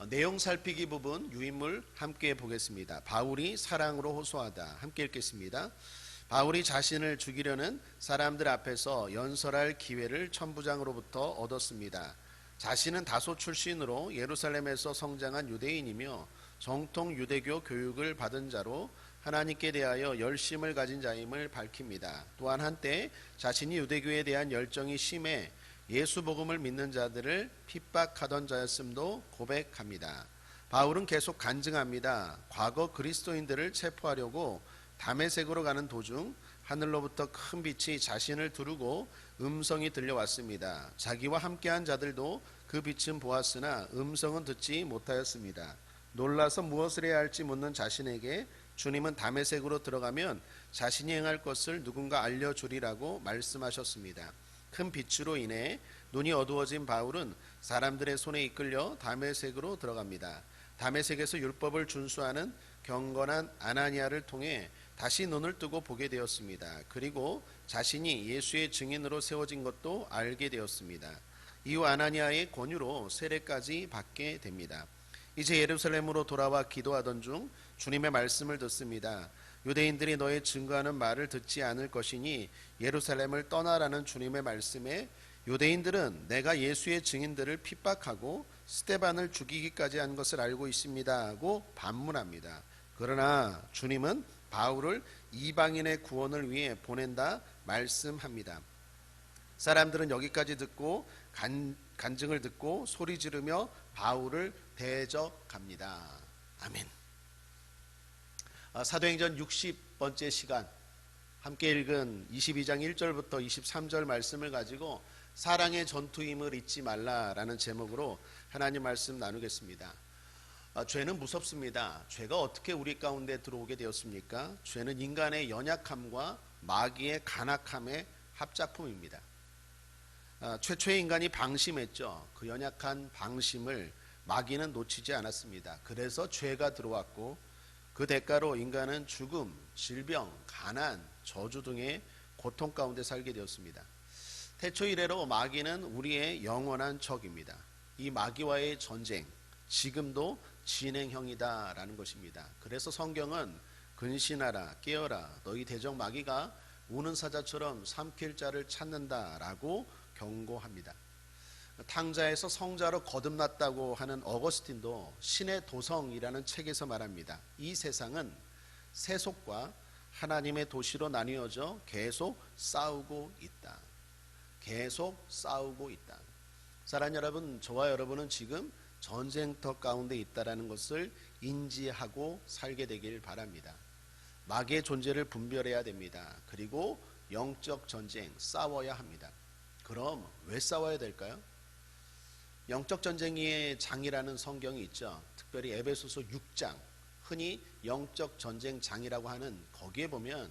내용 살피기 부분 유인물 함께 보겠습니다. 바울이 사랑으로 호소하다. 함께 읽겠습니다. 바울이 자신을 죽이려는 사람들 앞에서 연설할 기회를 천부장으로부터 얻었습니다. 자신은 다소 출신으로 예루살렘에서 성장한 유대인이며 정통 유대교 교육을 받은 자로 하나님께 대하여 열심을 가진 자임을 밝힙니다. 또한 한때 자신이 유대교에 대한 열정이 심해 예수 복음을 믿는 자들을 핍박하던 자였음도 고백합니다. 바울은 계속 간증합니다. 과거 그리스도인들을 체포하려고 다메섹으로 가는 도중 하늘로부터 큰 빛이 자신을 두르고 음성이 들려왔습니다. 자기와 함께한 자들도 그 빛은 보았으나 음성은 듣지 못하였습니다. 놀라서 무엇을 해야 할지 묻는 자신에게 주님은 다메섹으로 들어가면 자신이 행할 것을 누군가 알려주리라고 말씀하셨습니다. 큰 빛으로 인해 눈이 어두워진 바울은 사람들의 손에 이끌려 다메섹으로 들어갑니다. 다메섹에서 율법을 준수하는 경건한 아나니아를 통해 다시 눈을 뜨고 보게 되었습니다. 그리고 자신이 예수의 증인으로 세워진 것도 알게 되었습니다. 이후 아나니아의 권유로 세례까지 받게 됩니다. 이제 예루살렘으로 돌아와 기도하던 중 주님의 말씀을 듣습니다. 유대인들이 너의 증거하는 말을 듣지 않을 것이니 예루살렘을 떠나라는 주님의 말씀에 유대인들은 내가 예수의 증인들을 핍박하고 스데반을 죽이기까지 한 것을 알고 있습니다 하고 반문합니다. 그러나 주님은 바울을 이방인의 구원을 위해 보낸다 말씀합니다. 사람들은 여기까지 듣고 간증을 듣고 소리 지르며 바울을 대적합니다. 아멘. 사도행전 60번째 시간 함께 읽은 22장 1절부터 23절 말씀을 가지고 사랑의 전투임을 잊지 말라라는 제목으로 하나님 말씀 나누겠습니다. 죄는 무섭습니다. 죄가 어떻게 우리 가운데 들어오게 되었습니까? 죄는 인간의 연약함과 마귀의 간악함의 합작품입니다. 최초의 인간이 방심했죠. 그 연약한 방심을 마귀는 놓치지 않았습니다. 그래서 죄가 들어왔고 그 대가로 인간은 죽음, 질병, 가난, 저주 등의 고통 가운데 살게 되었습니다. 태초 이래로 마귀는 우리의 영원한 적입니다. 이 마귀와의 전쟁, 지금도 진행형이다라는 것입니다. 그래서 성경은 근신하라, 깨어라, 너희 대적 마귀가 우는 사자처럼 삼킬 자를 찾는다라고 경고합니다. 탕자에서 성자로 거듭났다고 하는 어거스틴도 신의 도성이라는 책에서 말합니다. 이 세상은 세속과 하나님의 도시로 나뉘어져 계속 싸우고 있다. 계속 싸우고 있다. 사랑하는 여러분, 저와 여러분은 지금 전쟁터 가운데 있다라는 것을 인지하고 살게 되길 바랍니다. 마귀의 존재를 분별해야 됩니다. 그리고 영적 전쟁 싸워야 합니다. 그럼 왜 싸워야 될까요? 영적 전쟁의 장이라는 성경이 있죠. 특별히 에베소서 6장, 흔히 영적 전쟁 장이라고 하는 거기에 보면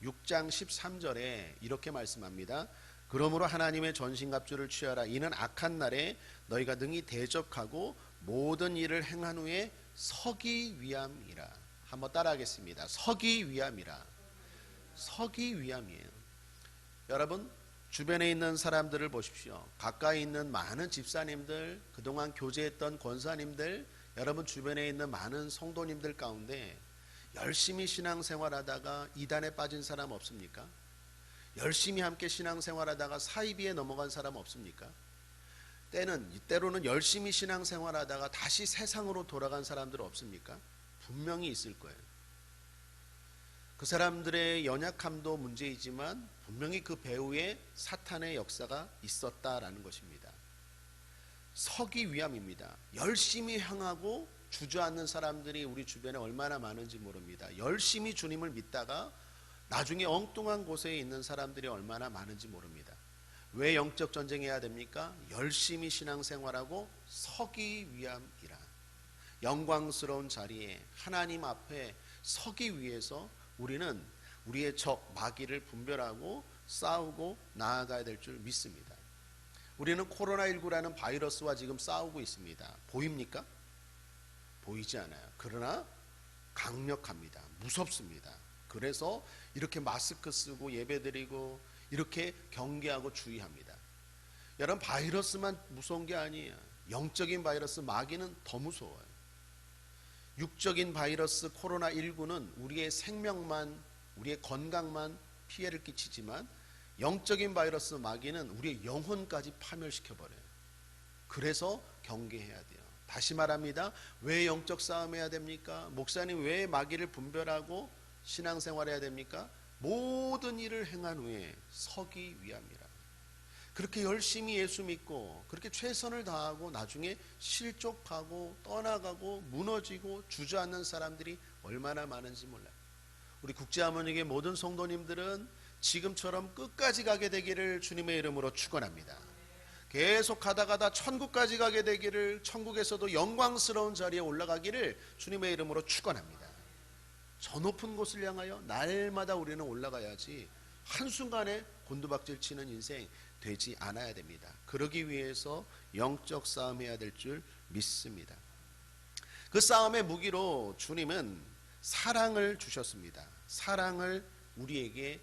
6장 13절에 이렇게 말씀합니다. 그러므로 하나님의 전신갑주를 취하라. 이는 악한 날에 너희가 능히 대적하고 모든 일을 행한 후에 서기 위함이라. 한번 따라하겠습니다. 서기 위함이라. 서기 위함이에요. 여러분, 주변에 있는 사람들을 보십시오. 가까이 있는 많은 집사님들, 그동안 교제했던 권사님들, 여러분 주변에 있는 많은 성도님들 가운데 열심히 신앙생활하다가 이단에 빠진 사람 없습니까? 열심히 함께 신앙생활하다가 사이비에 넘어간 사람 없습니까? 때로는 열심히 신앙생활하다가 다시 세상으로 돌아간 사람들 없습니까? 분명히 있을 거예요. 그 사람들의 연약함도 문제이지만 분명히 그 배후에 사탄의 역사가 있었다라는 것입니다. 서기 위함입니다. 열심히 향하고 주저앉는 사람들이 우리 주변에 얼마나 많은지 모릅니다. 열심히 주님을 믿다가 나중에 엉뚱한 곳에 있는 사람들이 얼마나 많은지 모릅니다. 왜 영적 전쟁해야 됩니까? 열심히 신앙생활하고 서기 위함이라. 영광스러운 자리에 하나님 앞에 서기 위해서 우리는 우리의 적 마귀를 분별하고 싸우고 나아가야 될 줄 믿습니다. 우리는 코로나19라는 바이러스와 지금 싸우고 있습니다. 보입니까? 보이지 않아요. 그러나 강력합니다. 무섭습니다. 그래서 이렇게 마스크 쓰고 예배드리고 이렇게 경계하고 주의합니다. 여러분, 바이러스만 무서운 게 아니에요. 영적인 바이러스 마귀는 더 무서워요. 육적인 바이러스 코로나19는 우리의 생명만, 우리의 건강만 피해를 끼치지만 영적인 바이러스 마귀는 우리의 영혼까지 파멸시켜버려요. 그래서 경계해야 돼요. 다시 말합니다. 왜 영적 싸움해야 됩니까? 목사님 왜 마귀를 분별하고 신앙생활해야 됩니까? 모든 일을 행한 후에 서기 위함이라. 그렇게 열심히 예수 믿고 그렇게 최선을 다하고 나중에 실족하고 떠나가고 무너지고 주저앉는 사람들이 얼마나 많은지 몰라요. 우리 국제하모니의 모든 성도님들은 지금처럼 끝까지 가게 되기를 주님의 이름으로 축원합니다. 계속 가다 천국까지 가게 되기를, 천국에서도 영광스러운 자리에 올라가기를 주님의 이름으로 축원합니다. 저 높은 곳을 향하여 날마다 우리는 올라가야지 한순간에 곤두박질 치는 인생 되지 않아야 됩니다. 그러기 위해서 영적 싸움해야 될 줄 믿습니다. 그 싸움의 무기로 주님은 사랑을 주셨습니다. 사랑을 우리에게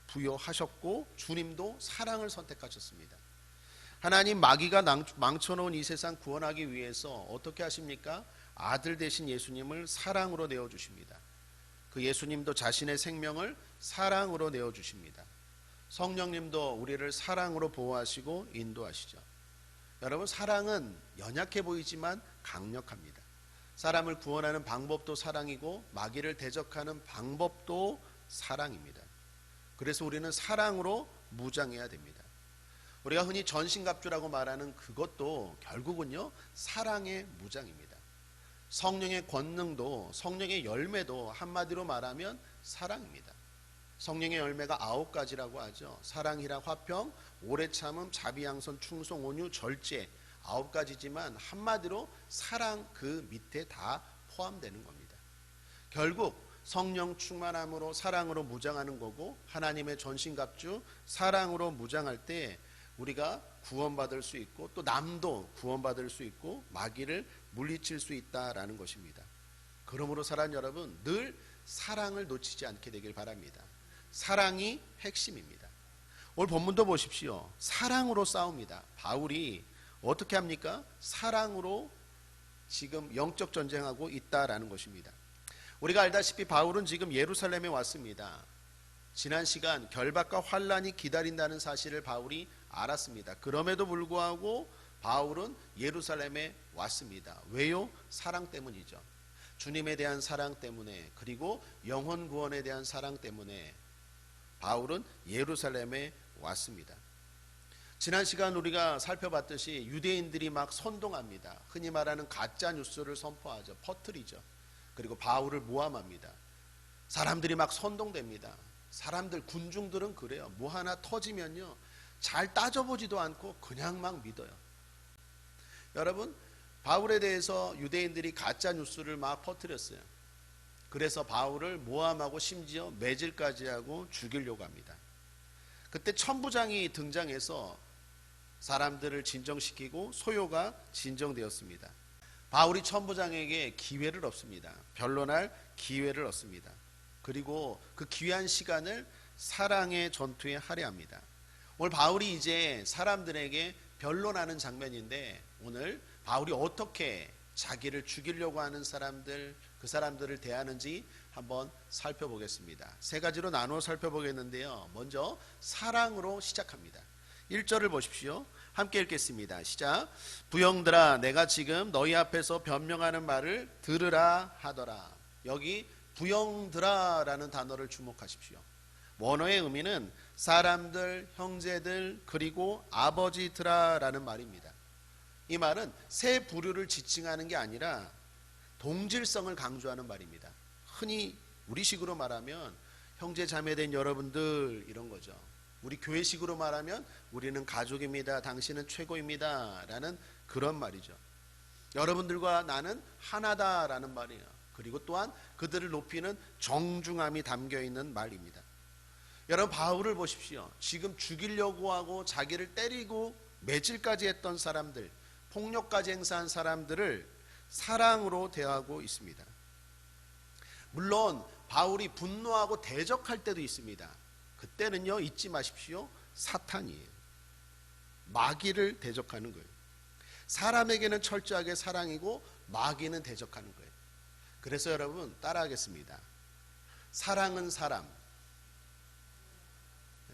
부여하셨고 주님도 사랑을 선택하셨습니다. 하나님 마귀가 망쳐놓은 이 세상 구원하기 위해서 어떻게 하십니까? 아들 되신 예수님을 사랑으로 내어주십니다. 그 예수님도 자신의 생명을 사랑으로 내어주십니다. 성령님도 우리를 사랑으로 보호하시고 인도하시죠. 여러분, 사랑은 연약해 보이지만 강력합니다. 사람을 구원하는 방법도 사랑이고 마귀를 대적하는 방법도 사랑입니다. 그래서 우리는 사랑으로 무장해야 됩니다. 우리가 흔히 전신갑주라고 말하는 그것도 결국은요 사랑의 무장입니다. 성령의 권능도, 성령의 열매도 한마디로 말하면 사랑입니다. 성령의 열매가 9가지라고 하죠. 사랑이라 화평, 오래 참음, 자비양선, 충성, 온유, 절제 9가지지만 한마디로 사랑 그 밑에 다 포함되는 겁니다. 결국 성령 충만함으로 사랑으로 무장하는 거고, 하나님의 전신갑주 사랑으로 무장할 때 우리가 구원받을 수 있고 또 남도 구원받을 수 있고 마귀를 물리칠 수 있다라는 것입니다. 그러므로 사랑하는 여러분, 늘 사랑을 놓치지 않게 되길 바랍니다. 사랑이 핵심입니다. 오늘 본문도 보십시오. 사랑으로 싸웁니다. 바울이 어떻게 합니까? 사랑으로 지금 영적 전쟁하고 있다라는 것입니다. 우리가 알다시피 바울은 지금 예루살렘에 왔습니다. 지난 시간 결박과 환란이 기다린다는 사실을 바울이 알았습니다. 그럼에도 불구하고 바울은 예루살렘에 왔습니다. 왜요? 사랑 때문이죠. 주님에 대한 사랑 때문에, 그리고 영혼 구원에 대한 사랑 때문에 바울은 예루살렘에 왔습니다. 지난 시간 우리가 살펴봤듯이 유대인들이 막 선동합니다. 흔히 말하는 가짜 뉴스를 선포하죠. 퍼뜨리죠. 그리고 바울을 모함합니다. 사람들이 막 선동됩니다. 사람들, 군중들은 그래요. 뭐 하나 터지면요 잘 따져보지도 않고 그냥 막 믿어요. 여러분, 바울에 대해서 유대인들이 가짜 뉴스를 막 퍼뜨렸어요. 그래서 바울을 모함하고 심지어 매질까지 하고 죽이려고 합니다. 그때 천부장이 등장해서 사람들을 진정시키고 소요가 진정되었습니다. 바울이 천부장에게 기회를 얻습니다. 변론할 기회를 얻습니다. 그리고 그 귀한 시간을 사랑의 전투에 할애합니다. 오늘 바울이 이제 사람들에게 변론하는 장면인데, 오늘 바울이 어떻게 자기를 죽이려고 하는 사람들, 그 사람들을 대하는지 한번 살펴보겠습니다. 3가지로 나누어 살펴보겠는데요. 먼저 사랑으로 시작합니다. 1절을 보십시오. 함께 읽겠습니다. 시작. 부형들아, 내가 지금 너희 앞에서 변명하는 말을 들으라 하더라. 여기 부형들아 라는 단어를 주목하십시오. 원어의 의미는 사람들, 형제들, 그리고 아버지들아 라는 말입니다. 이 말은 세 부류를 지칭하는 게 아니라 동질성을 강조하는 말입니다. 흔히 우리식으로 말하면 형제 자매된 여러분들 이런 거죠. 우리 교회식으로 말하면 우리는 가족입니다, 당신은 최고입니다 라는 그런 말이죠. 여러분들과 나는 하나다 라는 말이에요. 그리고 또한 그들을 높이는 정중함이 담겨있는 말입니다. 여러분, 바울을 보십시오. 지금 죽이려고 하고 자기를 때리고 매질까지 했던 사람들, 폭력까지 행사한 사람들을 사랑으로 대하고 있습니다. 물론 바울이 분노하고 대적할 때도 있습니다. 그때는요, 잊지 마십시오. 사탄이에요. 마귀를 대적하는 거예요. 사람에게는 철저하게 사랑이고 마귀는 대적하는 거예요. 그래서 여러분 따라하겠습니다. 사랑은 사람.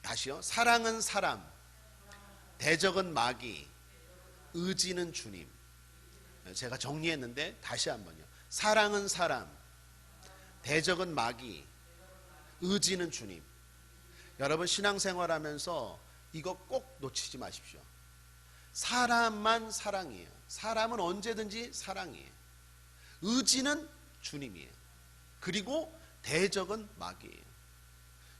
다시요. 사랑은 사람. 대적은 마귀. 의지는 주님. 제가 정리했는데 다시 한번요. 사랑은 사람. 대적은 마귀. 의지는 주님. 여러분 신앙생활하면서 이거 꼭 놓치지 마십시오. 사람만 사랑이에요. 사람은 언제든지 사랑이에요. 의지는 주님이에요. 그리고 대적은 마귀예요.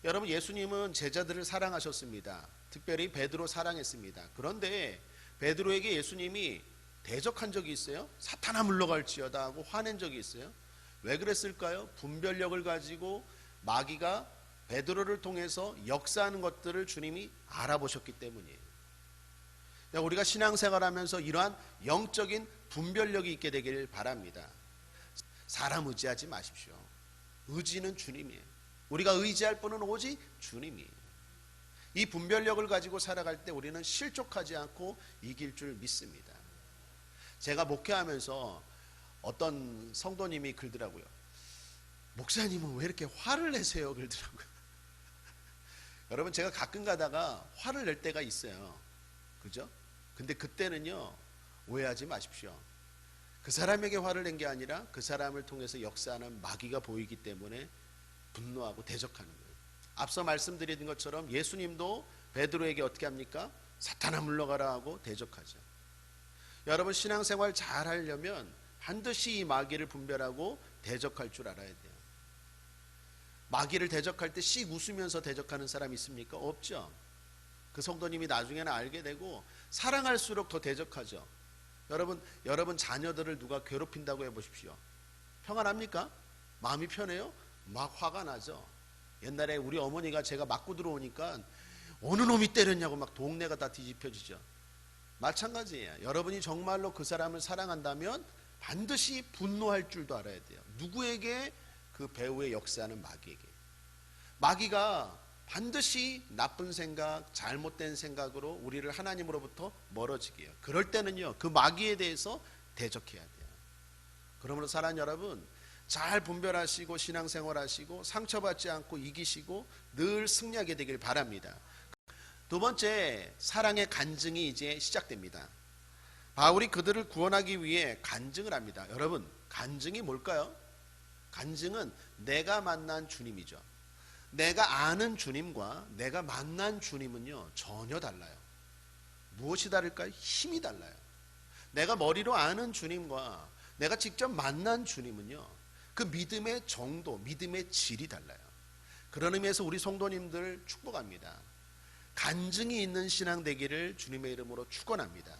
여러분 예수님은 제자들을 사랑하셨습니다. 특별히 베드로 사랑했습니다. 그런데 베드로에게 예수님이 대적한 적이 있어요? 사탄아 물러갈지어다 하고 화낸 적이 있어요? 왜 그랬을까요? 분별력을 가지고 마귀가 베드로를 통해서 역사하는 것들을 주님이 알아보셨기 때문이에요. 우리가 신앙생활하면서 이러한 영적인 분별력이 있게 되기를 바랍니다. 사람 의지하지 마십시오. 의지는 주님이에요. 우리가 의지할 분은 오직 주님이에요. 이 분별력을 가지고 살아갈 때 우리는 실족하지 않고 이길 줄 믿습니다. 제가 목회하면서 어떤 성도님이 그러더라고요. 목사님은 왜 이렇게 화를 내세요? 그러더라고요. 여러분 제가 가끔 가다가 화를 낼 때가 있어요. 그죠? 근데 그때는요 오해하지 마십시오. 그 사람에게 화를 낸 게 아니라 그 사람을 통해서 역사하는 마귀가 보이기 때문에 분노하고 대적하는 거예요. 앞서 말씀드린 것처럼 예수님도 베드로에게 어떻게 합니까? 사탄아 물러가라 하고 대적하죠. 여러분 신앙생활 잘 하려면 반드시 이 마귀를 분별하고 대적할 줄 알아야 돼요. 마귀를 대적할 때 씩 웃으면서 대적하는 사람 있습니까? 없죠. 그 성도님이 나중에는 알게 되고 사랑할수록 더 대적하죠. 여러분 자녀들을 누가 괴롭힌다고 해보십시오. 평안합니까? 마음이 편해요? 막 화가 나죠. 옛날에 우리 어머니가 제가 맞고 들어오니까 어느 놈이 때렸냐고 막 동네가 다 뒤집혀지죠. 마찬가지예요. 여러분이 정말로 그 사람을 사랑한다면 반드시 분노할 줄도 알아야 돼요. 누구에게? 그 배후의 역사하는 마귀에게. 마귀가 반드시 나쁜 생각, 잘못된 생각으로 우리를 하나님으로부터 멀어지게 해요. 그럴 때는요 그 마귀에 대해서 대적해야 돼요. 그러므로 사랑하는 여러분 잘 분별하시고 신앙생활하시고 상처받지 않고 이기시고 늘 승리하게 되길 바랍니다. 두 번째, 사랑의 간증이 이제 시작됩니다. 바울이 그들을 구원하기 위해 간증을 합니다. 여러분 간증이 뭘까요? 간증은 내가 만난 주님이죠. 내가 아는 주님과 내가 만난 주님은요 전혀 달라요. 무엇이 다를까요? 힘이 달라요. 내가 머리로 아는 주님과 내가 직접 만난 주님은요 그 믿음의 정도, 믿음의 질이 달라요. 그런 의미에서 우리 성도님들 축복합니다. 간증이 있는 신앙 되기를 주님의 이름으로 축원합니다.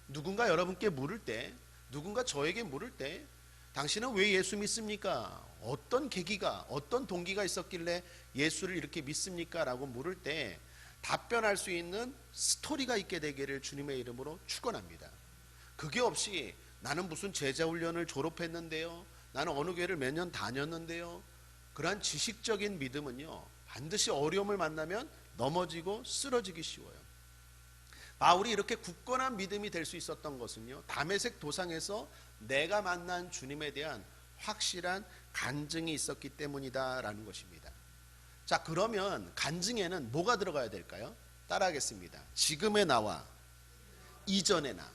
누군가 여러분께 물을 때, 누군가 저에게 물을 때 당신은 왜 예수 믿습니까? 어떤 계기가, 어떤 동기가 있었길래 예수를 이렇게 믿습니까? 라고 물을 때 답변할 수 있는 스토리가 있게 되기를 주님의 이름으로 축원합니다. 그게 없이 나는 무슨 제자훈련을 졸업했는데요, 나는 어느 교회를 몇 년 다녔는데요, 그러한 지식적인 믿음은요 반드시 어려움을 만나면 넘어지고 쓰러지기 쉬워요. 바울이 이렇게 굳건한 믿음이 될 수 있었던 것은요 다메섹 도상에서 내가 만난 주님에 대한 확실한 간증이 있었기 때문이다라는 것입니다. 자, 그러면 간증에는 뭐가 들어가야 될까요? 따라하겠습니다. 지금의 나와 이전의 나.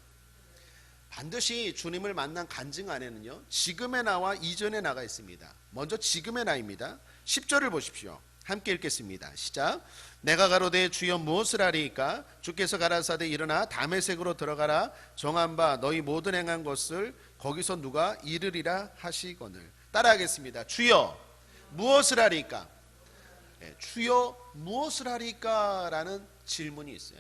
반드시 주님을 만난 간증 안에는요 지금의 나와 이전의 나가 있습니다. 먼저 지금의 나입니다. 10절을 보십시오. 함께 읽겠습니다. 시작. 내가 가로되 주여 무엇을 하리이까? 주께서 가라사대 일어나 다메섹으로 들어가라. 정한 바 너희 모든 행한 것을 거기서 누가 이르리라 하시거늘. 따라하겠습니다. 주여 무엇을 하리이까? 주여 무엇을 하리이까? 라는 질문이 있어요.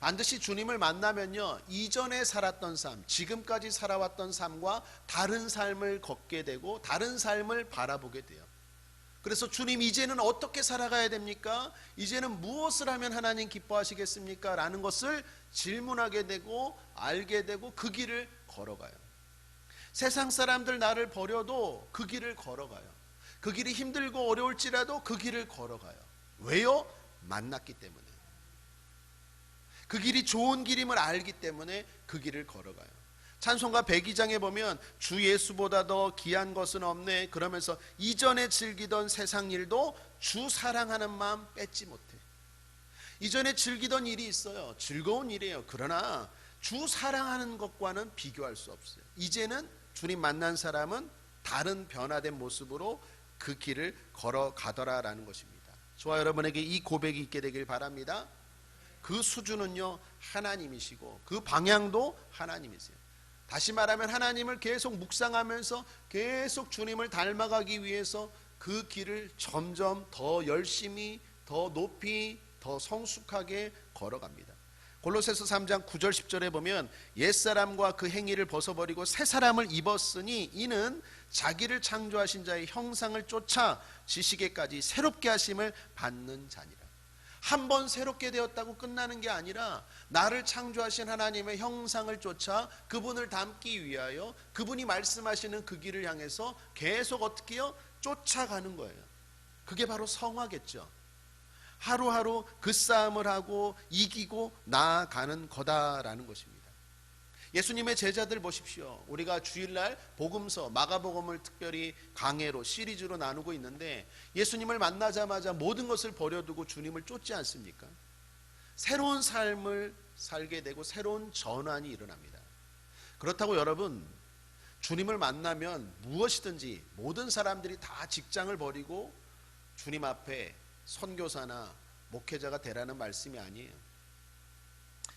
반드시 주님을 만나면요 이전에 살았던 삶, 지금까지 살아왔던 삶과 다른 삶을 걷게 되고 다른 삶을 바라보게 돼요. 그래서 주님 이제는 어떻게 살아가야 됩니까? 이제는 무엇을 하면 하나님 기뻐하시겠습니까? 라는 것을 질문하게 되고 알게 되고 그 길을 걸어가요. 세상 사람들 나를 버려도 그 길을 걸어가요. 그 길이 힘들고 어려울지라도 그 길을 걸어가요. 왜요? 만났기 때문에. 그 길이 좋은 길임을 알기 때문에 그 길을 걸어가요. 찬송가 102장에 보면 주 예수보다 더 귀한 것은 없네 그러면서 이전에 즐기던 세상 일도 주 사랑하는 마음 뺏지 못해. 이전에 즐기던 일이 있어요. 즐거운 일이에요. 그러나 주 사랑하는 것과는 비교할 수 없어요. 이제는 주님 만난 사람은 다른 변화된 모습으로 그 길을 걸어가더라라는 것입니다. 저와 여러분에게 이 고백이 있게 되길 바랍니다. 그 수준은요 하나님이시고 그 방향도 하나님이세요. 다시 말하면 하나님을 계속 묵상하면서 계속 주님을 닮아가기 위해서 그 길을 점점 더 열심히 더 높이 더 성숙하게 걸어갑니다. 골로새서 3장 9절 10절에 보면 옛사람과 그 행위를 벗어버리고 새 사람을 입었으니 이는 자기를 창조하신 자의 형상을 쫓아 지식에까지 새롭게 하심을 받는 자니라. 한 번 새롭게 되었다고 끝나는 게 아니라 나를 창조하신 하나님의 형상을 쫓아 그분을 닮기 위하여 그분이 말씀하시는 그 길을 향해서 계속 어떻게 해요? 쫓아가는 거예요. 그게 바로 성화겠죠. 하루하루 그 싸움을 하고 이기고 나아가는 거다라는 것입니다. 예수님의 제자들 보십시오. 우리가 주일날 복음서 마가복음을 특별히 강해로 시리즈로 나누고 있는데 예수님을 만나자마자 모든 것을 버려두고 주님을 쫓지 않습니까? 새로운 삶을 살게 되고 새로운 전환이 일어납니다. 그렇다고 여러분 주님을 만나면 무엇이든지 모든 사람들이 다 직장을 버리고 주님 앞에 선교사나 목회자가 되라는 말씀이 아니에요.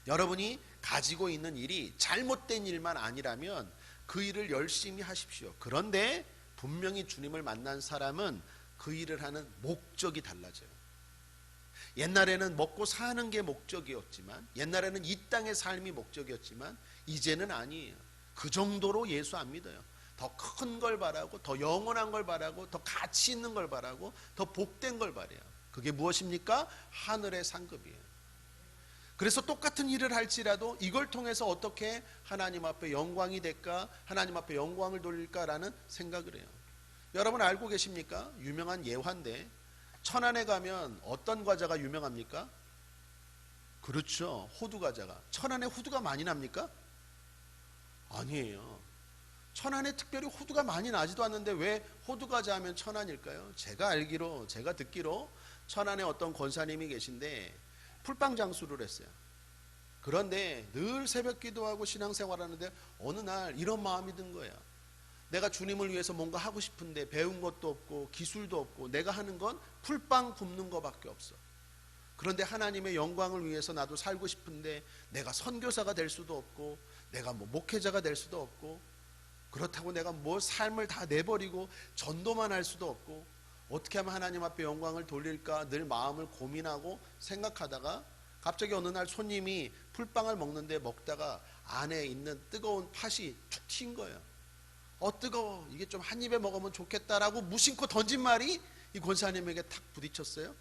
여러분이 가지고 있는 일이 잘못된 일만 아니라면 그 일을 열심히 하십시오. 그런데 분명히 주님을 만난 사람은 그 일을 하는 목적이 달라져요. 옛날에는 먹고 사는 게 목적이었지만, 옛날에는 이 땅의 삶이 목적이었지만 이제는 아니에요. 그 정도로 예수 안 믿어요. 더 큰 걸 바라고, 더 영원한 걸 바라고, 더 가치 있는 걸 바라고, 더 복된 걸 바라요. 그게 무엇입니까? 하늘의 상급이에요. 그래서 똑같은 일을 할지라도 이걸 통해서 어떻게 하나님 앞에 영광이 될까, 하나님 앞에 영광을 돌릴까라는 생각을 해요. 여러분 알고 계십니까? 유명한 예화인데 천안에 가면 어떤 과자가 유명합니까? 그렇죠, 호두 과자가. 천안에 호두가 많이 납니까? 아니에요. 천안에 특별히 호두가 많이 나지도 않는데 왜 호두 과자 하면 천안일까요? 제가 듣기로 천안에 어떤 권사님이 계신데 풀빵 장수를 했어요. 그런데 늘 새벽 기도하고 신앙생활하는데 어느 날 이런 마음이 든 거예요. 내가 주님을 위해서 뭔가 하고 싶은데 배운 것도 없고 기술도 없고 내가 하는 건 풀빵 굽는 거밖에 없어. 그런데 하나님의 영광을 위해서 나도 살고 싶은데 내가 선교사가 될 수도 없고 내가 목회자가 될 수도 없고 그렇다고 내가 삶을 다 내버리고 전도만 할 수도 없고 어떻게 하면 하나님 앞에 영광을 돌릴까 늘 마음을 고민하고 생각하다가 갑자기 어느 날 손님이 풀빵을 먹는데 먹다가 안에 있는 뜨거운 팥이 툭 튄 거예요. 뜨거워, 이게 좀 한 입에 먹으면 좋겠다라고 무심코 던진 말이 이 권사님에게 탁 부딪혔어요.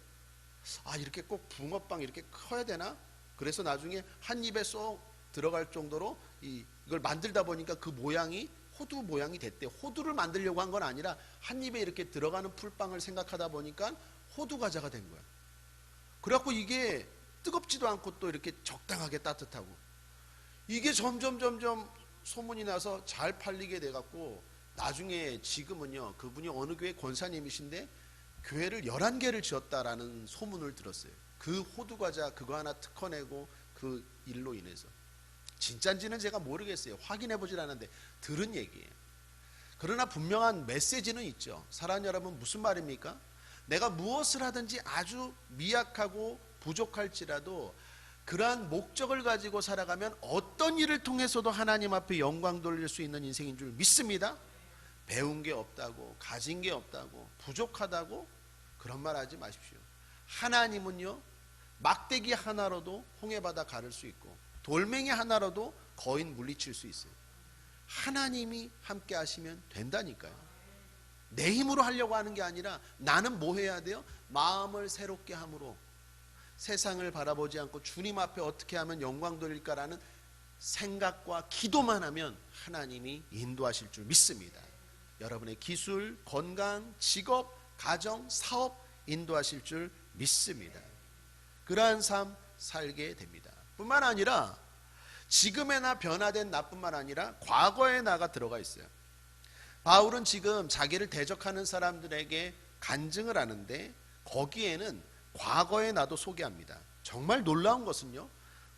이렇게 꼭 붕어빵 이렇게 커야 되나? 그래서 나중에 한 입에 쏙 들어갈 정도로 이걸 만들다 보니까 그 모양이 호두 모양이 됐대. 호두를 만들려고 한 건 아니라 한 입에 이렇게 들어가는 풀빵을 생각하다 보니까 호두 과자가 된 거야. 그래갖고 이게 뜨겁지도 않고 또 이렇게 적당하게 따뜻하고 이게 점점 소문이 나서 잘 팔리게 돼갖고 나중에 지금은요 그분이 어느 교회 권사님이신데 교회를 11개를 지었다라는 소문을 들었어요. 그 호두 과자 그거 하나 특허내고 그 일로 인해서. 진짠지는 제가 모르겠어요. 확인해 보질 않았는데 들은 얘기예요. 그러나 분명한 메시지는 있죠. 사랑하는 여러분, 무슨 말입니까? 내가 무엇을 하든지 아주 미약하고 부족할지라도 그러한 목적을 가지고 살아가면 어떤 일을 통해서도 하나님 앞에 영광 돌릴 수 있는 인생인 줄 믿습니다. 배운 게 없다고, 가진 게 없다고, 부족하다고 그런 말 하지 마십시오. 하나님은요 막대기 하나로도 홍해바다 가를 수 있고 돌멩이 하나로도 거인 물리칠 수 있어요. 하나님이 함께 하시면 된다니까요. 내 힘으로 하려고 하는 게 아니라 나는 뭐 해야 돼요? 마음을 새롭게 함으로 세상을 바라보지 않고 주님 앞에 어떻게 하면 영광 돌릴까라는 생각과 기도만 하면 하나님이 인도하실 줄 믿습니다. 여러분의 기술, 건강, 직업, 가정, 사업 인도하실 줄 믿습니다. 그러한 삶 살게 됩니다. 뿐만 아니라 지금의 나 변화된 나뿐만 아니라 과거의 나가 들어가 있어요. 바울은 지금 자기를 대적하는 사람들에게 간증을 하는데 거기에는 과거의 나도 소개합니다. 정말 놀라운 것은요,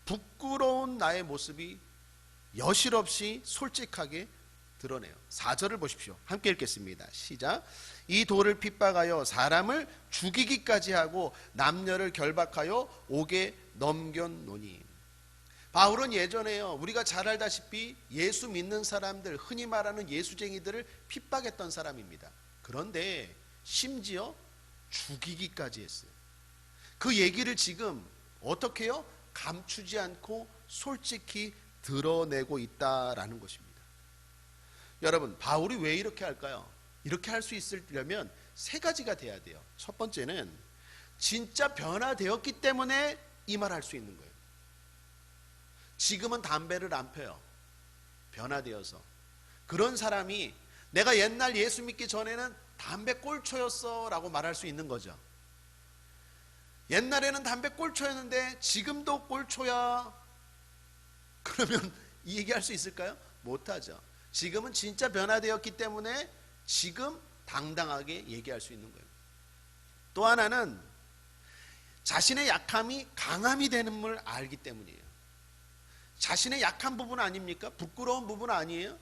부끄러운 나의 모습이 여실없이 솔직하게 드러내요. 4절을 보십시오. 함께 읽겠습니다. 시작. 이 돌을 핍박하여 사람을 죽이기까지 하고 남녀를 결박하여 옥에 넘겼노니. 바울은 예전에요, 우리가 잘 알다시피 예수 믿는 사람들, 흔히 말하는 예수쟁이들을 핍박했던 사람입니다. 그런데 심지어 죽이기까지 했어요. 그 얘기를 지금 어떻게 해요? 감추지 않고 솔직히 드러내고 있다라는 것입니다. 여러분, 바울이 왜 이렇게 할까요? 이렇게 할 수 있으려면 세 가지가 돼야 돼요. 첫 번째는 진짜 변화되었기 때문에 이 말 할 수 있는 거예요. 지금은 담배를 안 펴요. 변화되어서. 그런 사람이 내가 옛날 예수 믿기 전에는 담배 꼴초였어 라고 말할 수 있는 거죠. 옛날에는 담배 꼴초였는데 지금도 꼴초야. 그러면 이 얘기할 수 있을까요? 못하죠. 지금은 진짜 변화되었기 때문에 지금 당당하게 얘기할 수 있는 거예요. 또 하나는 자신의 약함이 강함이 되는 걸 알기 때문이에요. 자신의 약한 부분 아닙니까? 부끄러운 부분 아니에요?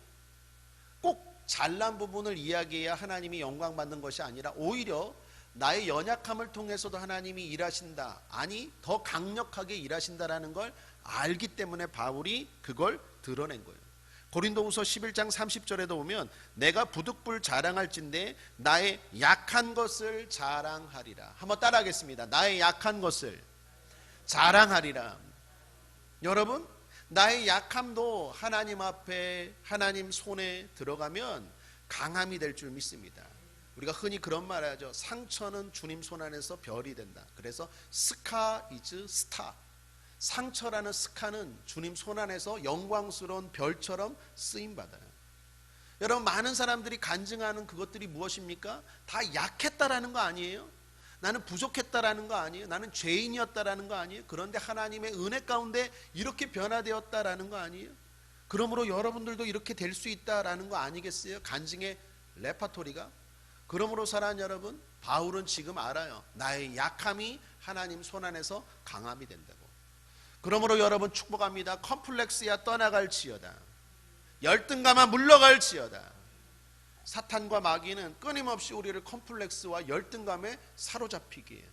꼭 잘난 부분을 이야기해야 하나님이 영광 받는 것이 아니라 오히려 나의 연약함을 통해서도 하나님이 일하신다, 아니 더 강력하게 일하신다라는 걸 알기 때문에 바울이 그걸 드러낸 거예요. 고린도후서 11장 30절에도 보면 내가 부득불 자랑할진대 나의 약한 것을 자랑하리라. 한번 따라하겠습니다. 나의 약한 것을 자랑하리라. 여러분, 나의 약함도 하나님 앞에, 하나님 손에 들어가면 강함이 될 줄 믿습니다. 우리가 흔히 그런 말 하죠. 상처는 주님 손 안에서 별이 된다. 그래서 스카 이즈 스타. 상처라는 스카는 주님 손 안에서 영광스러운 별처럼 쓰임받아요. 여러분, 많은 사람들이 간증하는 그것들이 무엇입니까? 다 약했다라는 거 아니에요? 나는 부족했다라는 거 아니에요? 나는 죄인이었다라는 거 아니에요? 그런데 하나님의 은혜 가운데 이렇게 변화되었다라는 거 아니에요? 그러므로 여러분들도 이렇게 될 수 있다라는 거 아니겠어요? 간증의 레파토리가. 그러므로 사랑하는 여러분, 바울은 지금 알아요. 나의 약함이 하나님 손 안에서 강함이 된다고. 그러므로 여러분 축복합니다. 컴플렉스야 떠나갈지어다. 열등감아 물러갈지어다. 사탄과 마귀는 끊임없이 우리를 컴플렉스와 열등감에 사로잡히게 해요.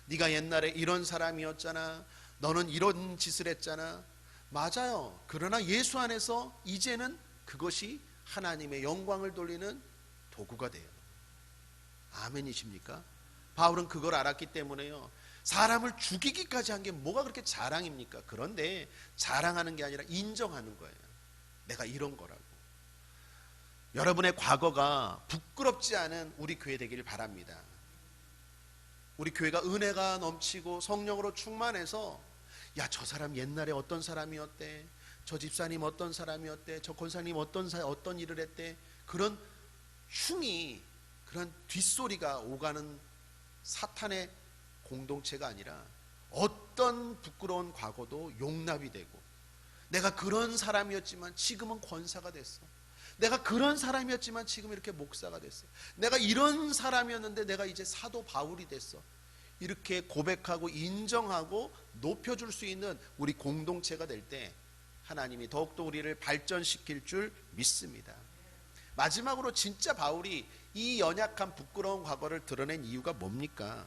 네가 옛날에 이런 사람이었잖아. 너는 이런 짓을 했잖아. 맞아요. 그러나 예수 안에서 이제는 그것이 하나님의 영광을 돌리는 도구가 돼요. 아멘이십니까? 바울은 그걸 알았기 때문에요, 사람을 죽이기까지 한 게 뭐가 그렇게 자랑입니까? 그런데 자랑하는 게 아니라 인정하는 거예요. 내가 이런 거라고. 여러분의 과거가 부끄럽지 않은 우리 교회 되기를 바랍니다. 우리 교회가 은혜가 넘치고 성령으로 충만해서 야, 저 사람 옛날에 어떤 사람이었대, 저 집사님 어떤 사람이었대, 저 권사님 어떤 일을 했대, 그런 흉이, 그런 뒷소리가 오가는 사탄의 공동체가 아니라 어떤 부끄러운 과거도 용납이 되고, 내가 그런 사람이었지만 지금은 권사가 됐어. 내가 그런 사람이었지만 지금 이렇게 목사가 됐어. 내가 이런 사람이었는데 내가 이제 사도 바울이 됐어. 이렇게 고백하고 인정하고 높여줄 수 있는 우리 공동체가 될 때 하나님이 더욱더 우리를 발전시킬 줄 믿습니다. 마지막으로 진짜 바울이 이 연약한 부끄러운 과거를 드러낸 이유가 뭡니까?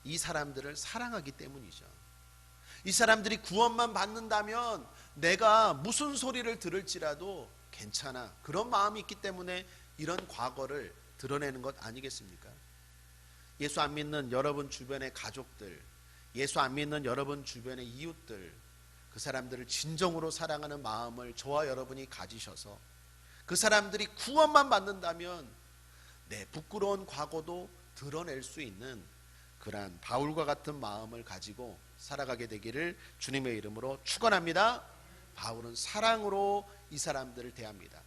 이 사람들을 사랑하기 때문이죠. 이 사람들이 구원만 받는다면 내가 무슨 소리를 들을지라도 괜찮아, 그런 마음이 있기 때문에 이런 과거를 드러내는 것 아니겠습니까? 예수 안 믿는 여러분 주변의 가족들, 예수 안 믿는 여러분 주변의 이웃들, 그 사람들을 진정으로 사랑하는 마음을 저와 여러분이 가지셔서 그 사람들이 구원만 받는다면 내 부끄러운 과거도 드러낼 수 있는 그러한 바울과 같은 마음을 가지고 살아가게 되기를 주님의 이름으로 축원합니다. 바울은 사랑으로 이 사람들을 대합니다.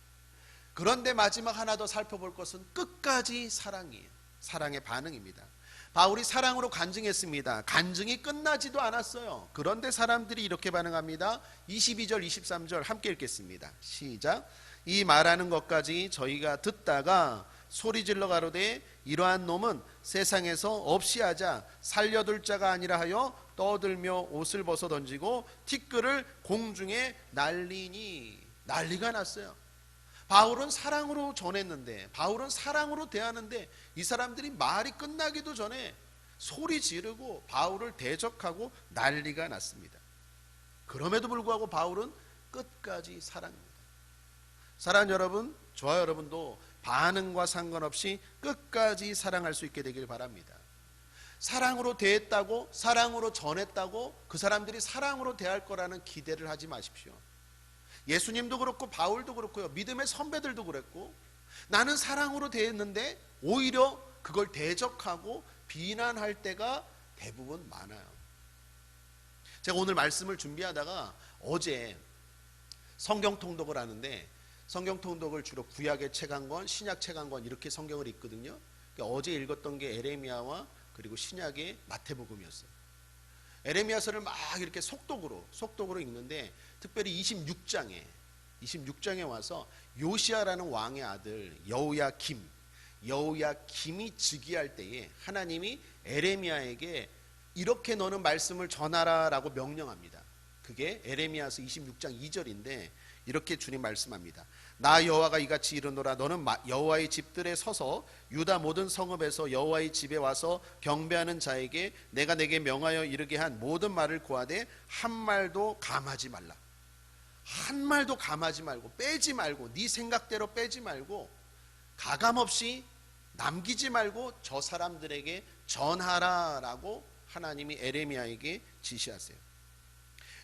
그런데 마지막 하나 더 살펴볼 것은 끝까지 사랑이에요. 사랑의 반응입니다. 바울이 사랑으로 간증했습니다. 간증이 끝나지도 않았어요. 그런데 사람들이 이렇게 반응합니다. 22절 23절 함께 읽겠습니다. 시작. 이 말하는 것까지 저희가 듣다가 소리질러 가로되 이러한 놈은 세상에서 없이 하자 살려둘 자가 아니라 하여 떠들며 옷을 벗어 던지고 티끌을 공중에 날리니. 난리가 났어요. 바울은 사랑으로 전했는데, 바울은 사랑으로 대하는데 이 사람들이 말이 끝나기도 전에 소리 지르고 바울을 대적하고 난리가 났습니다. 그럼에도 불구하고 바울은 끝까지 사랑합니다. 사랑하는 여러분, 저와 여러분도 반응과 상관없이 끝까지 사랑할 수 있게 되길 바랍니다. 사랑으로 대했다고, 사랑으로 전했다고 그 사람들이 사랑으로 대할 거라는 기대를 하지 마십시오. 예수님도 그렇고 바울도 그렇고요, 믿음의 선배들도 그랬고, 나는 사랑으로 대했는데 오히려 그걸 대적하고 비난할 때가 대부분 많아요. 제가 오늘 말씀을 준비하다가 어제 성경 통독을 하는데, 성경 통독을 주로 구약의 책 한 권, 신약 책 한 권 이렇게 성경을 읽거든요. 그러니까 어제 읽었던 게 에레미야와 그리고 신약의 마태복음이었어요. 에레미야서를 막 이렇게 속독으로 읽는데, 특별히 26장에 와서 요시야라는 왕의 아들 여호야김이 즉위할 때에 하나님이 에레미야에게 이렇게 너는 말씀을 전하라 라고 명령합니다. 그게 에레미야서 26장 2절인데 이렇게 주님 말씀합니다. 나 여호와가 이같이 이르노라. 너는 여호와의 집들에 서서 유다 모든 성읍에서 여호와의 집에 와서 경배하는 자에게 내가 내게 명하여 이르게 한 모든 말을 고하되 한 말도 감하지 말라. 한 말도 감하지 말고 빼지 말고, 네 생각대로 빼지 말고 가감없이 남기지 말고 저 사람들에게 전하라라고 하나님이 에레미야에게 지시하세요.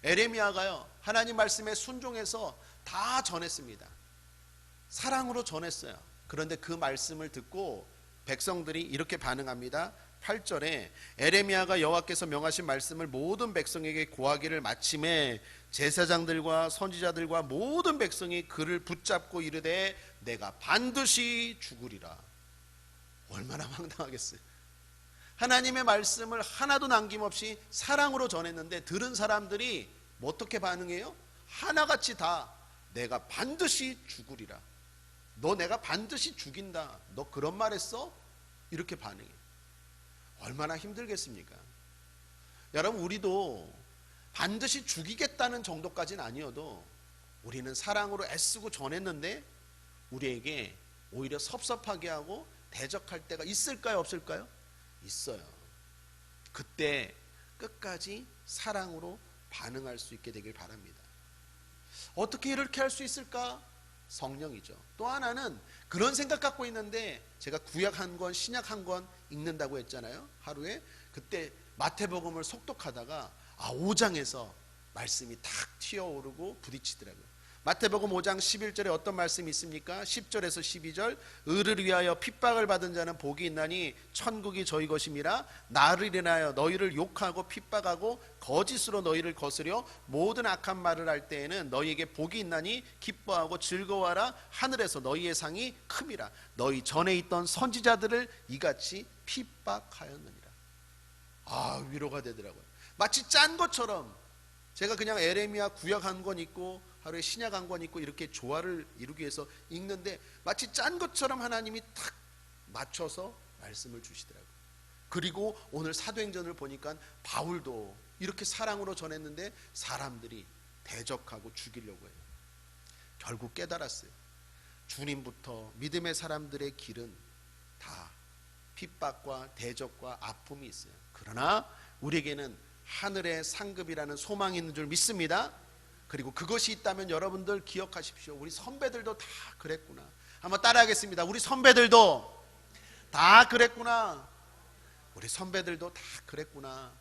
에레미야가요, 하나님 말씀에 순종해서 다 전했습니다. 사랑으로 전했어요. 그런데 그 말씀을 듣고 백성들이 이렇게 반응합니다. 8절에 에레미야가 여호와께서 명하신 말씀을 모든 백성에게 고하기를 마침에 제사장들과 선지자들과 모든 백성이 그를 붙잡고 이르되 내가 반드시 죽으리라. 얼마나 황당하겠어요. 하나님의 말씀을 하나도 남김없이 사랑으로 전했는데 들은 사람들이 어떻게 반응해요? 하나같이 다 내가 반드시 죽으리라. 너 내가 반드시 죽인다. 너 그런 말 했어? 이렇게 반응해. 얼마나 힘들겠습니까? 여러분, 우리도 반드시 죽이겠다는 정도까지는 아니어도 우리는 사랑으로 애쓰고 전했는데 우리에게 오히려 섭섭하게 하고 대적할 때가 있을까요, 없을까요? 있어요. 그때 끝까지 사랑으로 반응할 수 있게 되길 바랍니다. 어떻게 이렇게 할 수 있을까? 성령이죠. 또 하나는 그런 생각 갖고 있는데, 제가 구약 한 권, 신약 한 권 읽는다고 했잖아요, 하루에. 그때 마태복음을 속독하다가 5장에서 말씀이 탁 튀어오르고 부딪히더라고요. 마태복음 5장 11절에 어떤 말씀이 있습니까? 10절에서 12절. 의를 위하여 핍박을 받은 자는 복이 있나니 천국이 저희 것임이라. 나를 인하여 너희를 욕하고 핍박하고 거짓으로 너희를 거스려 모든 악한 말을 할 때에는 너희에게 복이 있나니 기뻐하고 즐거워하라. 하늘에서 너희의 상이 큼이라. 너희 전에 있던 선지자들을 이같이 핍박하였느니라. 위로가 되더라고요. 마치 짠 것처럼 제가 그냥 에레미야 구약 한 권 읽고 하루에 신약 한 권 읽고 이렇게 조화를 이루기 위해서 읽는데 마치 짠 것처럼 하나님이 탁 맞춰서 말씀을 주시더라고요. 그리고 오늘 사도행전을 보니까 바울도 이렇게 사랑으로 전했는데 사람들이 대적하고 죽이려고 해요. 결국 깨달았어요. 주님부터 믿음의 사람들의 길은 다 핍박과 대적과 아픔이 있어요. 그러나 우리에게는 하늘의 상급이라는 소망이 있는 줄 믿습니다. 그리고 그것이 있다면 여러분들 기억하십시오. 우리 선배들도 다 그랬구나. 한번 따라하겠습니다. 우리 선배들도 다 그랬구나. 우리 선배들도 다 그랬구나.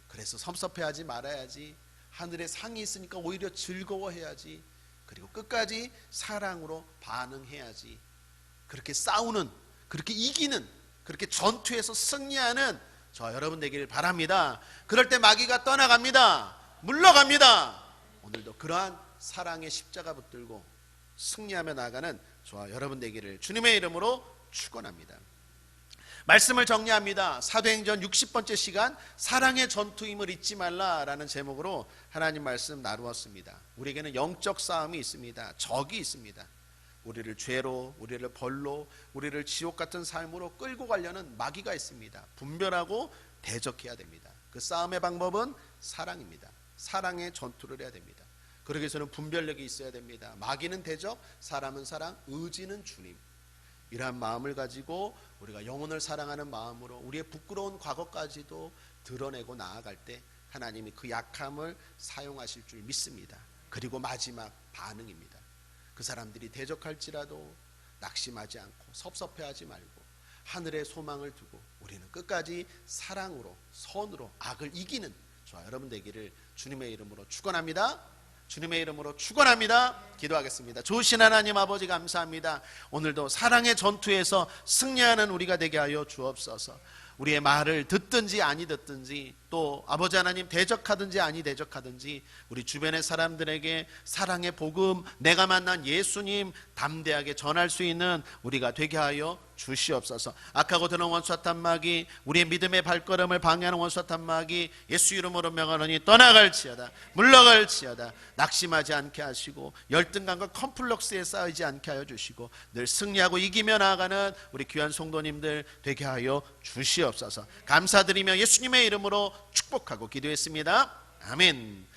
그래서 섭섭해하지 말아야지. 하늘에 상이 있으니까 오히려 즐거워해야지. 그리고 끝까지 사랑으로 반응해야지. 그렇게 싸우는, 그렇게 이기는, 그렇게 전투에서 승리하는 저 여러분 되기를 바랍니다. 그럴 때 마귀가 떠나갑니다. 물러갑니다. 오늘도 그러한 사랑의 십자가 붙들고 승리하며 나아가는 저와 여러분 되기를 주님의 이름으로 축원합니다. 말씀을 정리합니다. 사도행전 60번째 시간, 사랑의 전투임을 잊지 말라라는 제목으로 하나님 말씀 나누었습니다. 우리에게는 영적 싸움이 있습니다. 적이 있습니다. 우리를 죄로, 우리를 벌로, 우리를 지옥 같은 삶으로 끌고 가려는 마귀가 있습니다. 분별하고 대적해야 됩니다. 그 싸움의 방법은 사랑입니다. 사랑의 전투를 해야 됩니다. 그러기 위해서는 분별력이 있어야 됩니다. 마귀는 대적, 사람은 사랑, 의지는 주님. 이러한 마음을 가지고 우리가 영혼을 사랑하는 마음으로 우리의 부끄러운 과거까지도 드러내고 나아갈 때 하나님이 그 약함을 사용하실 줄 믿습니다. 그리고 마지막 반응입니다. 그 사람들이 대적할지라도 낙심하지 않고 섭섭해하지 말고 하늘에 소망을 두고 우리는 끝까지 사랑으로, 선으로 악을 이기는 저와 여러분 되기를 주님의 이름으로 축원합니다. 주님의 이름으로 축원합니다. 기도하겠습니다. 좋으신 하나님 아버지 감사합니다. 오늘도 사랑의 전투에서 승리하는 우리가 되게 하여 주옵소서. 우리의 말을 듣든지 아니 듣든지, 또 아버지 하나님 대적하든지 아니 대적하든지 우리 주변의 사람들에게 사랑의 복음, 내가 만난 예수님 담대하게 전할 수 있는 우리가 되게 하여 주시옵소서. 악하고 드는 원수사탄 마귀, 우리의 믿음의 발걸음을 방해하는 원수사탄 마귀 예수 이름으로 명하노니 떠나갈지어다, 물러갈지어다. 낙심하지 않게 하시고 열등감과 컴플렉스에 쌓이지 않게 하여 주시고 늘 승리하고 이기며 나아가는 우리 귀한 성도님들 되게 하여 주시옵소서. 감사드리며 예수님의 이름으로 축복하고 기도했습니다. 아멘.